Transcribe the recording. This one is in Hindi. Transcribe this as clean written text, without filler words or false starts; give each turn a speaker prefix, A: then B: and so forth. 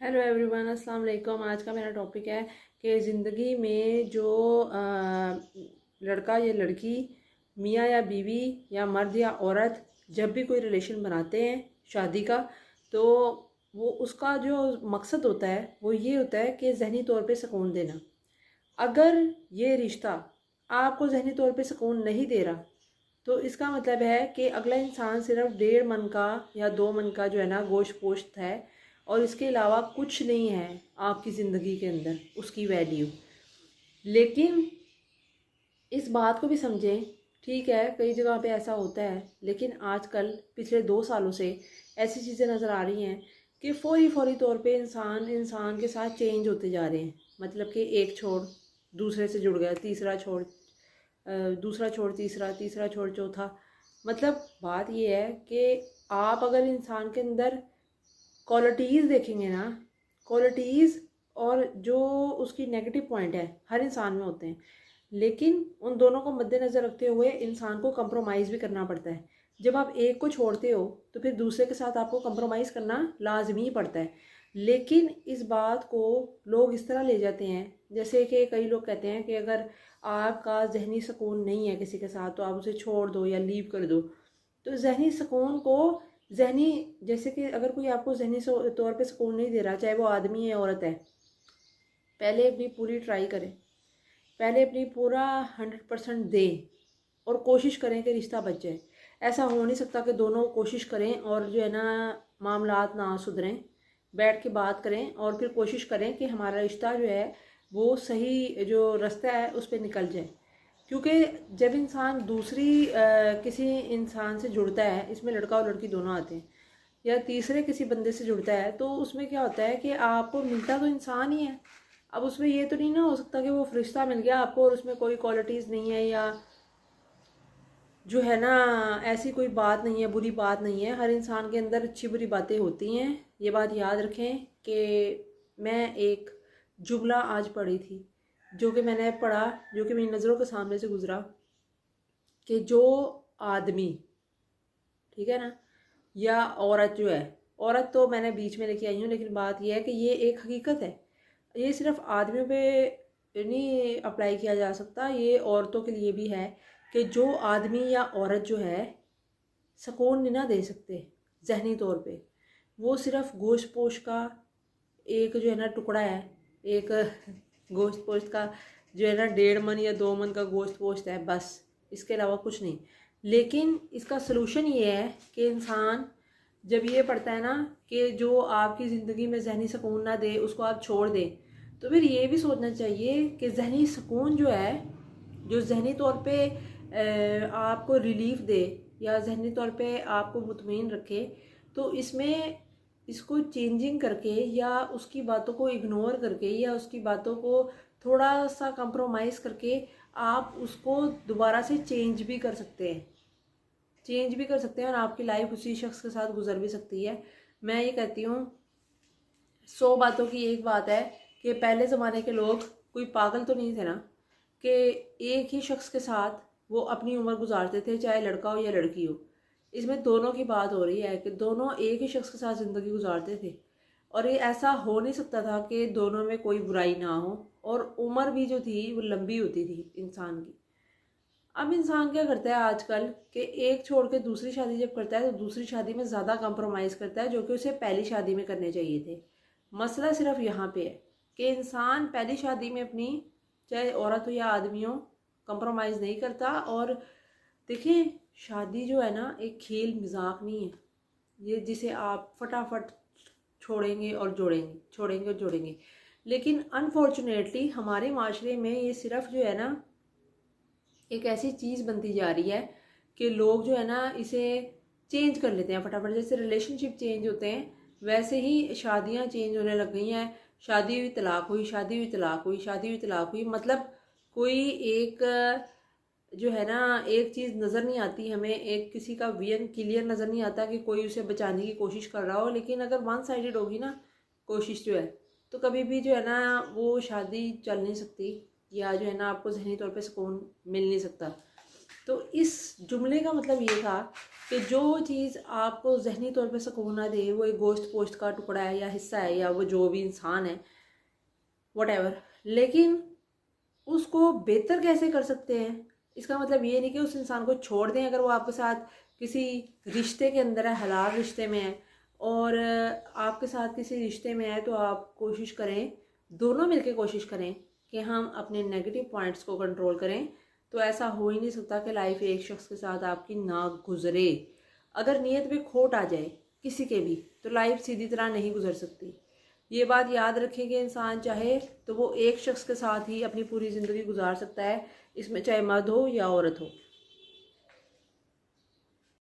A: हेलो एवरीवन, अस्सलाम वालेकुम। आज का मेरा टॉपिक है कि ज़िंदगी में जो लड़का या लड़की, मियाँ या बीवी या मर्द या औरत जब भी कोई रिलेशन बनाते हैं शादी का, तो वो उसका जो मकसद होता है वो ये होता है कि जहनी तौर पे सुकून देना। अगर ये रिश्ता आपको जहनी तौर पे सुकून नहीं दे रहा तो इसका मतलब है कि अगला इंसान सिर्फ 1.5 मन का या 2 मन का जो है ना गोश्त पोश्त है, और इसके अलावा कुछ नहीं है आपकी ज़िंदगी के अंदर उसकी वैल्यू। लेकिन इस बात को भी समझें, ठीक है कई जगह पे ऐसा होता है, लेकिन आजकल पिछले 2 सालों से ऐसी चीज़ें नज़र आ रही हैं कि फौरी फौरी तौर पे इंसान इंसान के साथ चेंज होते जा रहे हैं। मतलब कि एक छोड़ दूसरे से जुड़ गया, तीसरा छोड़ दूसरा छोड़ तीसरा, तीसरा छोड़ चौथा। मतलब बात ये है कि आप अगर इंसान के अंदर क्वालिटीज़ देखेंगे ना, क्वालिटीज़ और जो उसकी नेगेटिव पॉइंट है हर इंसान में होते हैं, लेकिन उन दोनों को मद्देनज़र रखते हुए इंसान को कंप्रोमाइज़ भी करना पड़ता है। जब आप एक को छोड़ते हो तो फिर दूसरे के साथ आपको कंप्रोमाइज़ करना लाजमी पड़ता है। लेकिन इस बात को लोग इस तरह ले जाते हैं, जैसे कि कई लोग कहते हैं कि अगर आपका जहनी सुकून नहीं है किसी के साथ तो आप उसे छोड़ दो या लीव कर दो। तो जहनी सुकून को जहनी जैसे कि अगर कोई आपको जहनी तौर पे सुकून नहीं दे रहा, चाहे वो आदमी है औरत है, पहले अपनी पूरी ट्राई करें, पहले अपनी पूरा 100% दें और कोशिश करें कि रिश्ता बच जाए। ऐसा हो नहीं सकता कि दोनों कोशिश करें और जो है ना मामलात ना सुधरें। बैठ के बात करें और फिर कोशिश करें कि हमारा रिश्ता जो है वो सही जो रास्ता है उस पर निकल जाए। क्योंकि जब इंसान किसी इंसान से जुड़ता है, इसमें लड़का और लड़की दोनों आते हैं, या तीसरे किसी बंदे से जुड़ता है, तो उसमें क्या होता है कि आपको मिलता तो इंसान ही है। अब उसमें ये तो नहीं ना हो सकता कि वो फरिश्ता मिल गया आपको और उसमें कोई क्वालिटीज़ नहीं है, या जो है ना ऐसी कोई बात नहीं है, बुरी बात नहीं है। हर इंसान के अंदर अच्छी बुरी बातें होती हैं। ये बात याद रखें कि मैं एक जुमला आज पढ़ी थी, जो कि मैंने पढ़ा, जो कि मेरी नज़रों के सामने से गुजरा, कि जो आदमी, ठीक है ना, या औरत जो है, औरत तो मैंने बीच में लेके आई हूँ, लेकिन बात यह है कि ये एक हकीकत है। ये सिर्फ आदमियों पे नहीं अप्लाई किया जा सकता, ये औरतों के लिए भी है कि जो आदमी या औरत जो है सुकून नहीं ना दे सकते जहनी तौर पे, वो सिर्फ गोश्त पोश का एक जो है ना टुकड़ा है, एक गोश्त पोश्त का जो है ना 1.5 मन या 2 मन का गोश्त पोश्त है, बस इसके अलावा कुछ नहीं। लेकिन इसका सलूशन ये है कि इंसान जब ये पढ़ता है ना कि जो आपकी ज़िंदगी में जहनी सुकून ना दे उसको आप छोड़ दें, तो फिर ये भी सोचना चाहिए कि जहनी सुकून जो है, जो जहनी तौर पे आपको रिलीफ दे या जहनी तौर पे आपको मुतमईन रखे, तो इसमें इसको चेंजिंग करके या उसकी बातों को इग्नोर करके या उसकी बातों को थोड़ा सा कंप्रोमाइज़ करके आप उसको दोबारा से चेंज भी कर सकते हैं, और आपकी लाइफ उसी शख्स के साथ गुजर भी सकती है। मैं ये कहती हूँ 100 बातों की एक बात है कि पहले ज़माने के लोग कोई पागल तो नहीं थे ना कि एक ही शख्स के साथ वो अपनी उम्र गुजारते थे, चाहे लड़का हो या लड़की हो। इसमें दोनों की बात हो रही है कि दोनों एक ही शख्स के साथ ज़िंदगी गुजारते थे, और ये ऐसा हो नहीं सकता था कि दोनों में कोई बुराई ना हो, और उम्र भी जो थी वो लंबी होती थी इंसान की। अब इंसान क्या करता है आजकल कि एक छोड़ के दूसरी शादी जब करता है तो दूसरी शादी में ज़्यादा कंप्रोमाइज़ करता है, जो कि उसे पहली शादी में करने चाहिए थे। मसला सिर्फ यहाँ पे है कि इंसान पहली शादी में अपनी, चाहे औरत हो या आदमी हो, कंप्रोमाइज़ नहीं करता। और देखिए, शादी जो है ना एक खेल मजाक नहीं है ये, जिसे आप फटाफट छोड़ेंगे और जोड़ेंगे, छोड़ेंगे और जोड़ेंगे। लेकिन अनफॉर्चुनेटली हमारे माशरे में ये सिर्फ जो है ना एक ऐसी चीज़ बनती जा रही है कि लोग जो है ना इसे चेंज कर लेते हैं फटाफट। जैसे रिलेशनशिप चेंज होते हैं वैसे ही शादियां चेंज होने लग गई हैं। शादी हुई तलाक हुई, शादी हुई तलाक हुई, शादी हुई तलाक हुई। मतलब कोई एक जो है ना एक चीज़ नज़र नहीं आती हमें, एक किसी का विजन क्लियर नज़र नहीं आता कि कोई उसे बचाने की कोशिश कर रहा हो। लेकिन अगर वन साइडेड होगी ना कोशिश जो है, तो कभी भी जो है ना वो शादी चल नहीं सकती, या जो है ना आपको जहनी तौर पे सुकून मिल नहीं सकता। तो इस जुमले का मतलब ये था कि जो चीज़ आपको ज़हनी तौर पे सुकून ना दे, वो एक गोश्त पोश्त का टुकड़ा है या हिस्सा है या वो जो भी इंसान है, वट लेकिन उसको बेहतर कैसे कर सकते हैं, इसका मतलब ये नहीं कि उस इंसान को छोड़ दें। अगर वो आपके साथ किसी रिश्ते के अंदर है, हलाल रिश्ते में है, और आपके साथ किसी रिश्ते में है, तो आप कोशिश करें, दोनों मिलकर कोशिश करें कि हम अपने नेगेटिव पॉइंट्स को कंट्रोल करें। तो ऐसा हो ही नहीं सकता कि लाइफ एक शख्स के साथ आपकी ना गुजरे। अगर नीयत में खोट आ जाए किसी के भी, तो लाइफ सीधी तरह नहीं गुजर सकती। ये बात याद रखें कि इंसान चाहे तो वो एक शख्स के साथ ही अपनी पूरी ज़िंदगी गुजार सकता है, इसमें चाहे मर्द हो या औरत हो।